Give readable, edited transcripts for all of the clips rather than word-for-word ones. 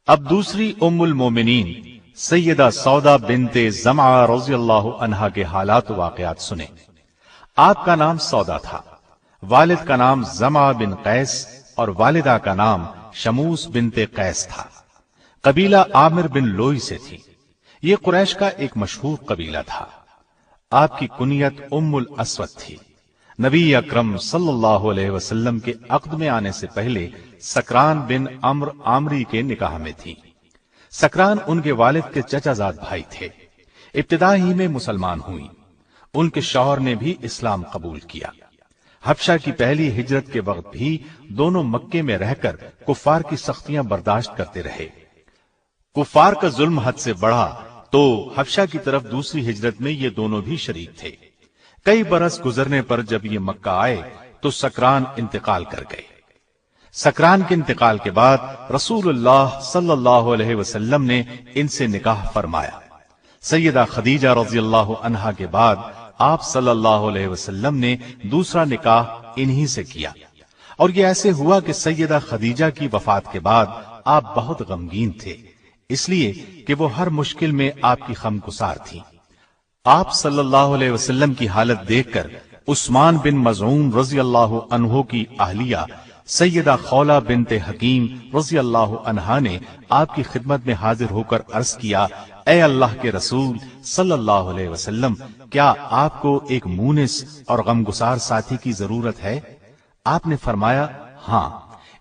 اب دوسری ام المومنین سیدہ سودا بنت زمعہ رضی اللہ عنہا کے حالات و واقعات سنیں۔ آپ کا نام سودا تھا، والد کا نام زمعہ بن قیس اور والدہ کا نام شموس بنت قیس تھا۔ قبیلہ عامر بن لوئی سے تھی۔ یہ قریش کا ایک مشہور قبیلہ تھا۔ آپ کی کنیت ام الاسود تھی۔ نبی اکرم صلی اللہ علیہ وسلم کے عقد میں آنے سے پہلے سکران بن عمرو عامری کے نکاح میں تھی۔ سکران ان کے والد کے چچا زاد بھائی تھے۔ ابتدا ہی میں مسلمان ہوئی۔ ان کے شوہر نے بھی اسلام قبول کیا۔ حبشہ کی پہلی ہجرت کے وقت بھی دونوں مکے میں رہ کر کفار کی سختیاں برداشت کرتے رہے۔ کفار کا ظلم حد سے بڑھا تو حبشہ کی طرف دوسری ہجرت میں یہ دونوں بھی شریک تھے۔ کئی برس گزرنے پر جب یہ مکہ آئے تو سکران انتقال کر گئے۔ سکران کے انتقال کے بعد رسول اللہ صلی اللہ علیہ وسلم نے ان سے نکاح فرمایا۔ سیدہ خدیجہ رضی اللہ عنہا کے بعد آپ صلی اللہ علیہ وسلم نے دوسرا نکاح انہی سے کیا، اور یہ ایسے ہوا کہ سیدہ خدیجہ کی وفات کے بعد آپ بہت غمگین تھے، اس لیے کہ وہ ہر مشکل میں آپ کی غمگسار تھی۔ آپ صلی اللہ علیہ وسلم کی حالت دیکھ کر عثمان بن مظعون رضی اللہ عنہ کی اہلیہ سیدہ خولہ بنت حکیم رضی اللہ عنہا نے آپ کی خدمت میں حاضر ہو کر عرض کیا، اے اللہ کے رسول صلی اللہ علیہ وسلم، کیا آپ کو ایک مونس اور غمگسار ساتھی کی ضرورت ہے؟ آپ نے فرمایا ہاں۔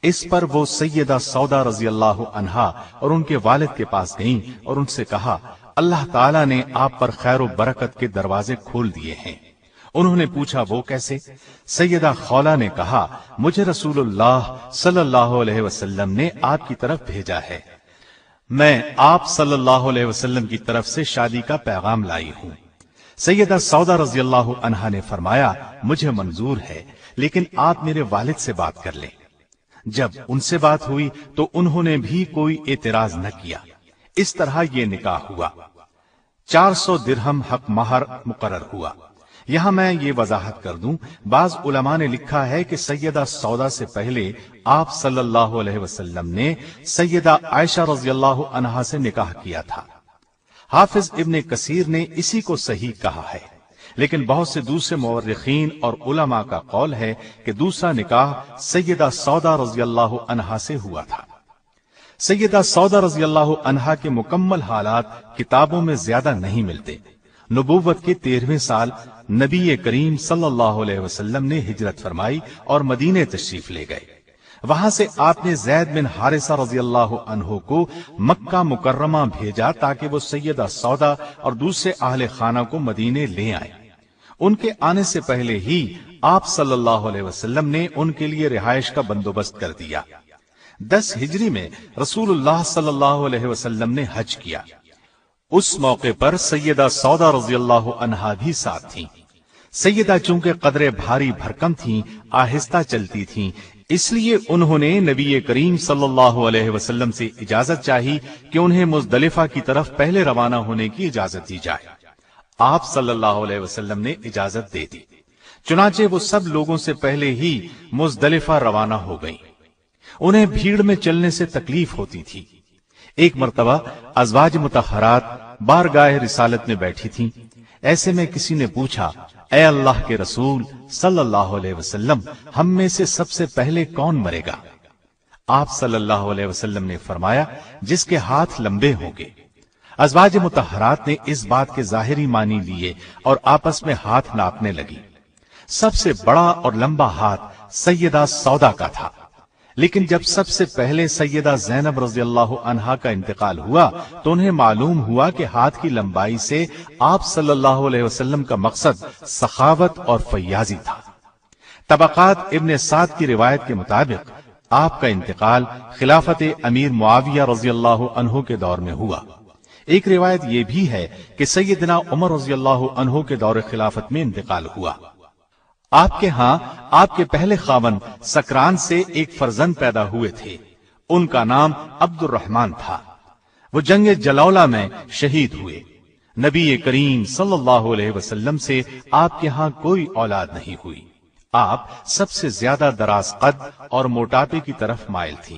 اس پر وہ سیدہ سودا رضی اللہ عنہا اور ان کے والد کے پاس گئیں اور ان سے کہا، اللہ تعالیٰ نے آپ پر خیر و برکت کے دروازے کھول دیے ہیں۔ انہوں نے پوچھا وہ کیسے؟ سیدہ خولہ نے کہا، مجھے رسول اللہ صلی اللہ علیہ وسلم نے آپ کی طرف بھیجا ہے، میں آپ صلی اللہ علیہ وسلم کی طرف سے شادی کا پیغام لائی ہوں۔ سیدہ سودا رضی اللہ عنہا نے فرمایا، مجھے منظور ہے، لیکن آپ میرے والد سے بات کر لیں۔ جب ان سے بات ہوئی تو انہوں نے بھی کوئی اعتراض نہ کیا۔ اس طرح یہ نکاح ہوا۔ 400 درہم حق مہر مقرر ہوا۔ یہاں میں یہ وضاحت کر دوں، بعض علماء نے لکھا ہے کہ سیدہ سودا سے پہلے آپ صلی اللہ علیہ وسلم نے سیدہ عائشہ رضی اللہ عنہا سے نکاح کیا تھا۔ حافظ ابن کثیر نے اسی کو صحیح کہا ہے، لیکن بہت سے دوسرے مورخین اور علماء کا قول ہے کہ دوسرا نکاح سیدہ سودا رضی اللہ عنہا سے ہوا تھا۔ سیدہ سودا رضی اللہ عنہا کے مکمل حالات کتابوں میں زیادہ نہیں ملتے۔ نبوت کے 13ویں سال نبی کریم صلی اللہ علیہ وسلم نے ہجرت فرمائی اور مدینے تشریف لے گئے۔ وہاں سے آپ نے زید بن حارثہ رضی اللہ عنہ کو مکہ مکرمہ بھیجا تاکہ وہ سیدہ سودا اور دوسرے اہل خانہ کو مدینے لے آئیں۔ ان کے آنے سے پہلے ہی آپ صلی اللہ علیہ وسلم نے ان کے لیے رہائش کا بندوبست کر دیا۔ 10 ہجری میں رسول اللہ صلی اللہ علیہ وسلم نے حج کیا۔ اس موقع پر سیدہ سودا رضی اللہ عنہا بھی ساتھ تھیں۔ سیدہ چونکہ قدرے بھاری بھرکم تھیں، آہستہ چلتی تھیں، اس لیے انہوں نے نبی کریم صلی اللہ علیہ وسلم سے اجازت چاہی کہ انہیں مزدلفہ کی طرف پہلے روانہ ہونے کی اجازت دی جائے۔ آپ صلی اللہ علیہ وسلم نے اجازت دے دی، چنانچہ وہ سب لوگوں سے پہلے ہی مزدلفہ روانہ ہو گئیں۔ انہیں بھیڑ میں چلنے سے تکلیف ہوتی تھی۔ ایک مرتبہ ازواج مطہرات بارگاہ رسالت میں بیٹھی تھیں۔ ایسے میں کسی نے پوچھا، اے اللہ کے رسول صلی اللہ علیہ وسلم، ہم میں سے سب سے پہلے کون مرے گا؟ آپ صلی اللہ علیہ وسلم نے فرمایا، جس کے ہاتھ لمبے ہوں گے۔ ازواج مطہرات نے اس بات کے ظاہری معنی لیے اور آپس میں ہاتھ ناپنے لگی۔ سب سے بڑا اور لمبا ہاتھ سیدہ سودا کا تھا، لیکن جب سب سے پہلے سیدہ زینب رضی اللہ عنہا کا انتقال ہوا تو انہیں معلوم ہوا کہ ہاتھ کی لمبائی سے آپ صلی اللہ علیہ وسلم کا مقصد سخاوت اور فیاضی تھا۔ طبقات ابن سعد کی روایت کے مطابق آپ کا انتقال خلافت امیر معاویہ رضی اللہ عنہ کے دور میں ہوا۔ ایک روایت یہ بھی ہے کہ سیدنا عمر رضی اللہ عنہ کے دور خلافت میں انتقال ہوا۔ آپ کے ہاں آپ کے پہلے خاوند سکران سے ایک فرزند پیدا ہوئے تھے، ان کا نام عبد الرحمن تھا۔ وہ جنگ جلولہ میں شہید ہوئے۔ نبی کریم صلی اللہ علیہ وسلم سے آپ کے ہاں کوئی اولاد نہیں ہوئی۔ آپ سب سے زیادہ دراز قد اور موٹاپے کی طرف مائل تھی۔